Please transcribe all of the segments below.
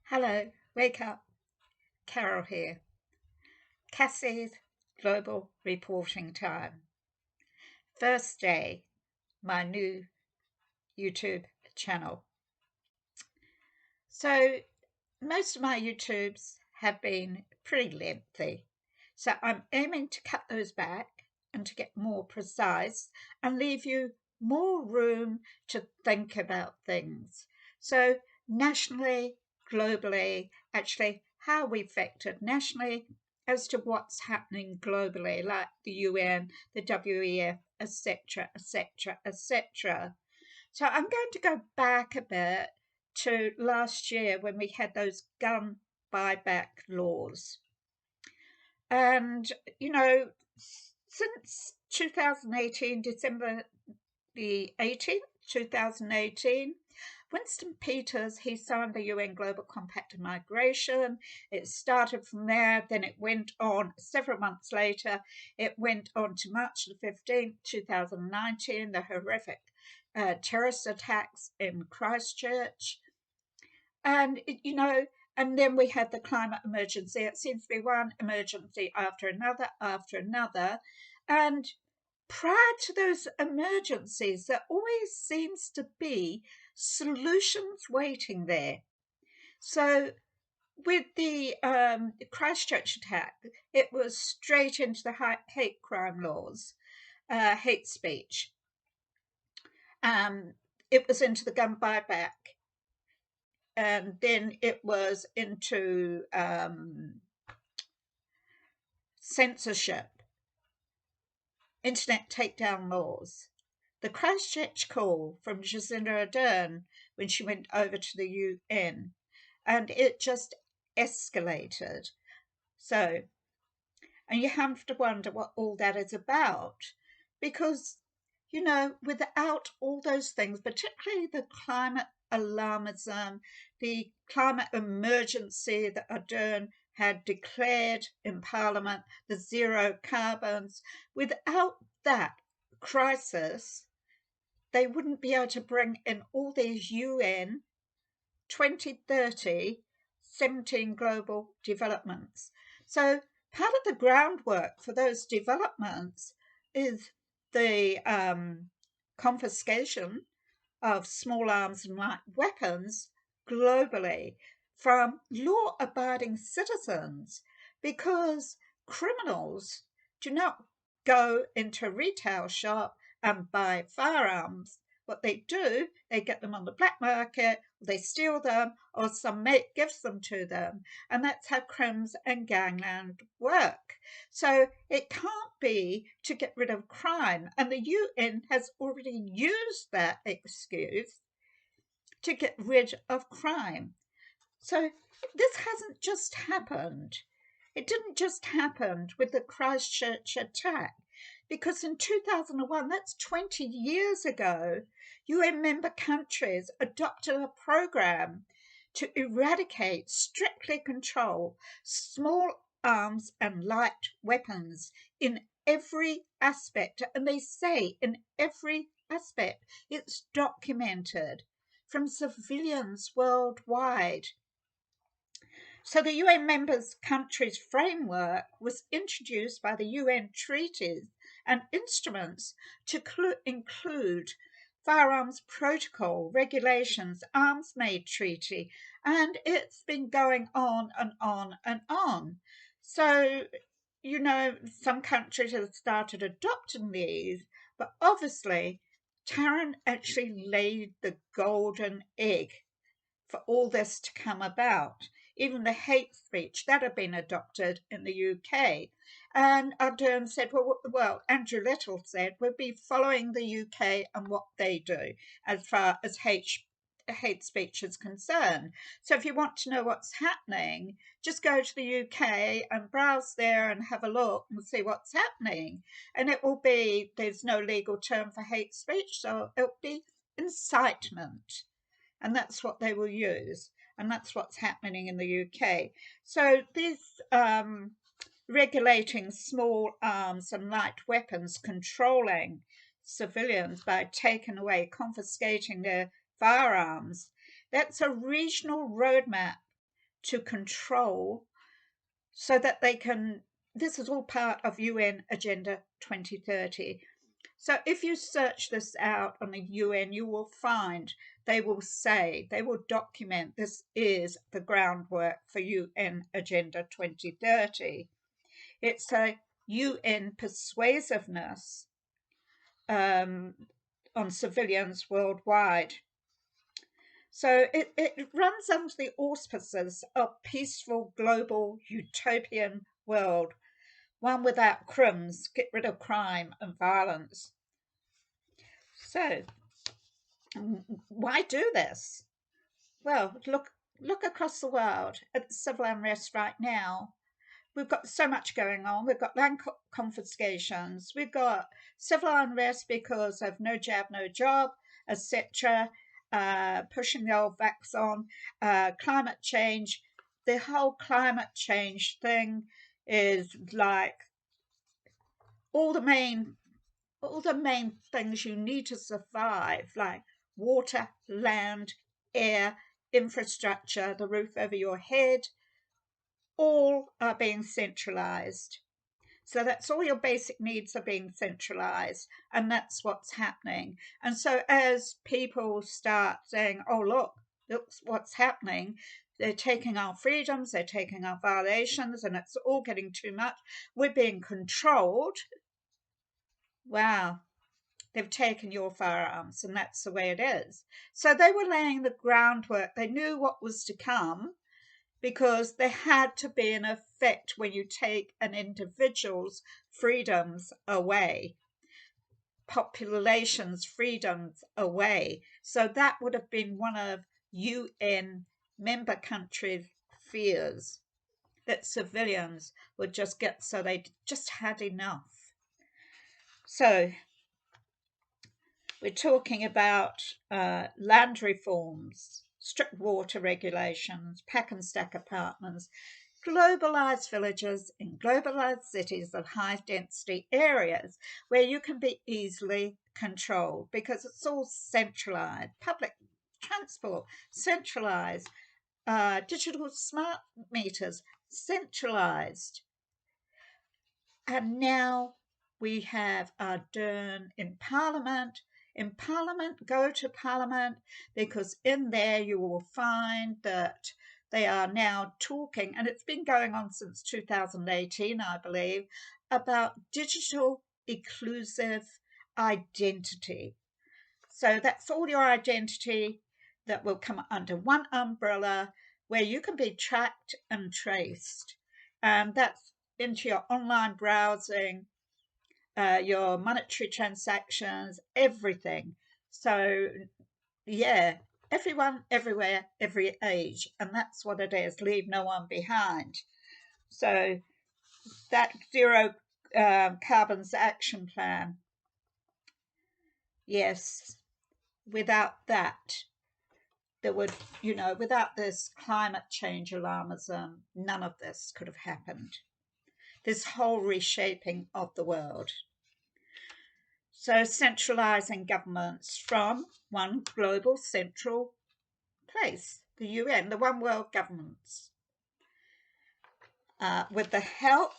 Hello, wake up. Carol here. Cassie's Global Reporting Time. First day, my new YouTube channel. So, most of my YouTubes have been pretty lengthy. So, I'm aiming to cut those back and to get more precise and leave you more room to think about things. So, nationally, globally, actually, how we affected nationally as to what's happening globally, like the UN, the WEF, etc., etc., etc. So I'm going to go back a bit to last year when we had those gun buyback laws. And, since 2018, December the 18th, 2018, Winston Peters, he signed the UN Global Compact on Migration. It started from there, then it went on several months later. It went on to March the 15th, 2019, the horrific terrorist attacks in Christchurch. And, and then we had the climate emergency. It seems to be one emergency after another, after another. And prior to those emergencies, there always seems to be solutions waiting there. So with the Christchurch attack, it was straight into the hate crime laws, hate speech. It was into the gun buyback, and then it was into censorship, internet takedown laws. The Christchurch call from Jacinda Ardern when she went over to the UN, and it just escalated. So, and you have to wonder what all that is about, because, without all those things, particularly the climate alarmism, the climate emergency that Ardern had declared in Parliament, the zero carbons, without that crisis, they wouldn't be able to bring in all these UN 2030 17 global developments. So part of the groundwork for those developments is the confiscation of small arms and light weapons globally from law-abiding citizens, because criminals do not go into a retail shop and buy firearms. What they do, they get them on the black market, they steal them, or some mate gives them to them. And that's how crimes and gangland work. So it can't be to get rid of crime. And the UN has already used that excuse to get rid of crime. So this hasn't just happened. It didn't just happen with the Christchurch attack, because in 2001, that's 20 years ago, UN member countries adopted a program to eradicate, strictly control small arms and light weapons in every aspect. And they say in every aspect, it's documented from civilians worldwide. So the UN members countries framework was introduced by the UN treaties and instruments to include firearms protocol, regulations, arms made treaty, and it's been going on and on and on. So, some countries have started adopting these, but obviously Taran actually laid the golden egg for all this to come about. Even the hate speech that had been adopted in the UK. And Ardern said, well, Andrew Little said, we'll be following the UK and what they do as far as hate speech is concerned. So if you want to know what's happening, just go to the UK and browse there and have a look and see what's happening. And it will be, there's no legal term for hate speech, so it'll be incitement. And that's what they will use. And that's what's happening in the UK. So these regulating small arms and light weapons, controlling civilians by taking away, confiscating their firearms, that's a regional roadmap to control so that they can. This is all part of UN Agenda 2030. So if you search this out on the UN, you will find they will document this is the groundwork for UN Agenda 2030. It's a UN persuasiveness on civilians worldwide. So it runs under the auspices of peaceful, global, utopian world, one without crimes, get rid of crime and violence. So why do this? Well, look across the world at the civil unrest right now. We've got so much going on. We've got land confiscations. We've got civil unrest because of no jab, no job, etc. Pushing the old vax on. Climate change. The whole climate change thing is like all the main things you need to survive, like water, land, air, infrastructure, the roof over your head, all are being centralized. So that's all your basic needs are being centralized, and that's what's happening. And so as people start saying, oh, look what's happening, they're taking our freedoms, they're taking our violations, and it's all getting too much. We're being controlled. Wow, they've taken your firearms, and that's the way it is. So they were laying the groundwork. They knew what was to come, because there had to be an effect when you take an individual's freedoms away, population's freedoms away. So that would have been one of UN member countries' fears, that civilians would just get, so they just had enough. So we're talking about land reforms, strict water regulations, pack and stack apartments, globalized villages in globalized cities of high density areas where you can be easily controlled because it's all centralized. Public transport, centralized. Digital smart meters, centralized. And now we have Ardern in Parliament. In Parliament, go to Parliament, because in there you will find that they are now talking, and it's been going on since 2018, I believe, about digital inclusive identity. So that's all your identity that will come under one umbrella where you can be tracked and traced. And that's into your online browsing, your monetary transactions, everything. So, yeah, everyone, everywhere, every age. And that's what it is, leave no one behind. So that zero carbons action plan, yes, without that, there would, without this climate change alarmism, none of this could have happened. This whole reshaping of the world. So centralising governments from one global central place, the UN, the one world governments, with the help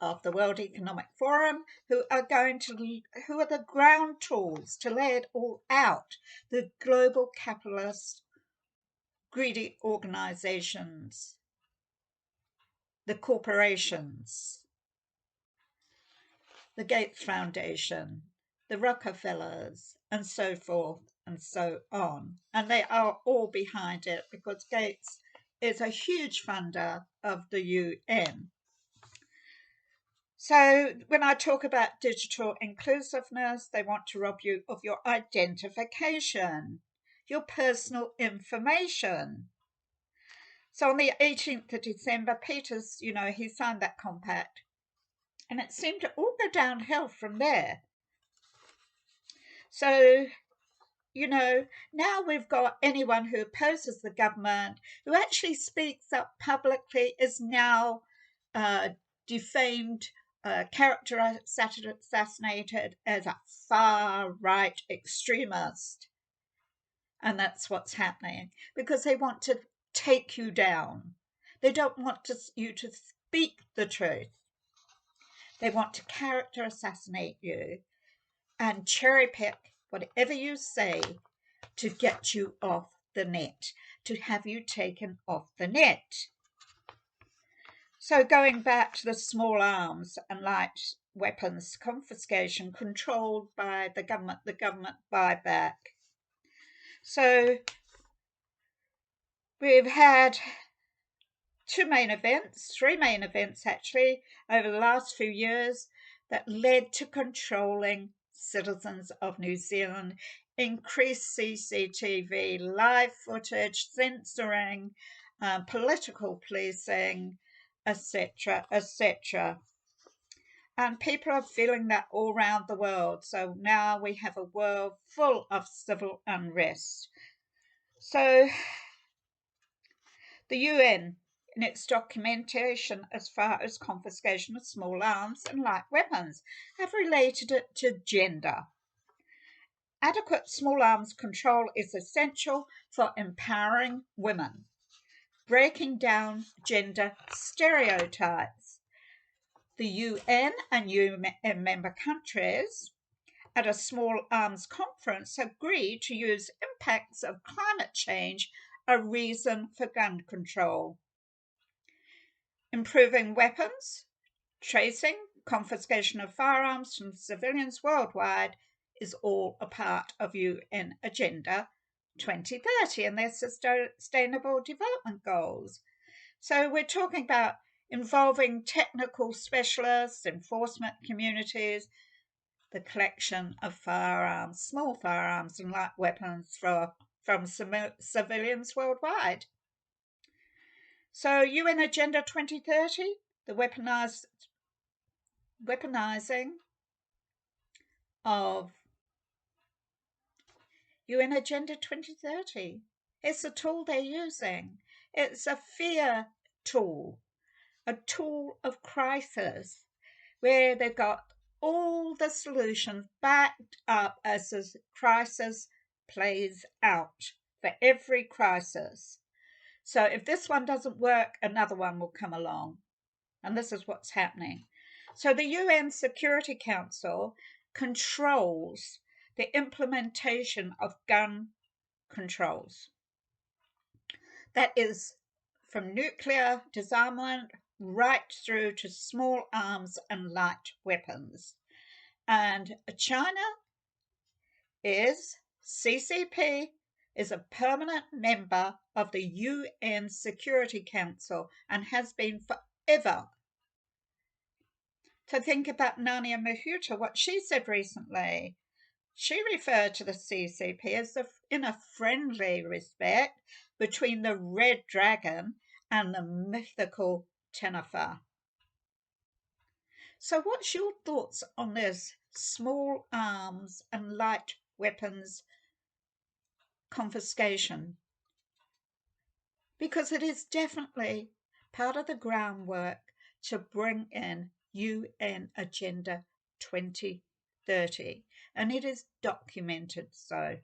of the World Economic Forum, who are the ground tools to lay it all out. The global capitalist greedy organisations, the corporations, the Gates Foundation, the Rockefellers, and so forth and so on. And they are all behind it because Gates is a huge funder of the UN. So when I talk about digital inclusiveness, they want to rob you of your identification, your personal information. So on the 18th of December, Peters, he signed that compact. And it seemed to all go downhill from there. So, now we've got anyone who opposes the government, who actually speaks up publicly, is now defamed, characterized, assassinated as a far-right extremist. And that's what's happening, because they want to take you down. They don't want you to speak the truth. They want to character assassinate you and cherry pick whatever you say to get you off the net, to have you taken off the net. So going back to the small arms and light weapons confiscation controlled by the government buyback. So we've had three main events actually, over the last few years that led to controlling citizens of New Zealand, increased CCTV, live footage, censoring, political policing, etc., etc. And people are feeling that all around the world. So now we have a world full of civil unrest. So the UN, in its documentation as far as confiscation of small arms and light weapons, have related it to gender. Adequate small arms control is essential for empowering women, breaking down gender stereotypes. The UN and UN member countries at a small arms conference agreed to use impacts of climate change a reason for gun control. Improving weapons, tracing, confiscation of firearms from civilians worldwide is all a part of UN Agenda 2030 and their Sustainable Development Goals. So we're talking about involving technical specialists, enforcement communities, the collection of firearms, small firearms and light weapons from civilians worldwide. So UN Agenda 2030, the weaponizing of UN Agenda 2030. It's a tool they're using. It's a fear tool, a tool of crisis, where they've got all the solutions backed up as the crisis plays out for every crisis. So if this one doesn't work, another one will come along. And this is what's happening. So the UN Security Council controls the implementation of gun controls. That is from nuclear disarmament right through to small arms and light weapons. And China is, CCP is a permanent member of the UN Security Council and has been forever. So think about Nania Mahuta, what she said recently. She referred to the CCP as in a friendly respect between the red dragon and the mythical Tanafa. So what's your thoughts on this small arms and light weapons confiscation? Because it is definitely part of the groundwork to bring in UN Agenda 2030, and it is documented so.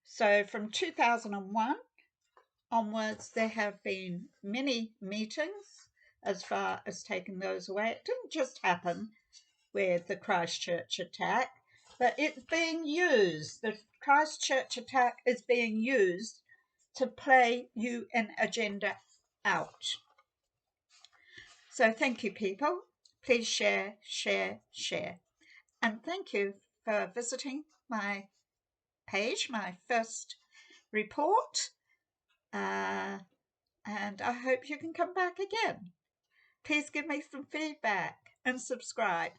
So from 2001 onwards, there have been many meetings as far as taking those away. It didn't just happen with the Christchurch attack, but it's being used. The Christchurch attack is being used to play UN Agenda out. So thank you, people. Please share, share, share. And thank you for visiting my page, my first report. And I hope you can come back again. Please give me some feedback and subscribe.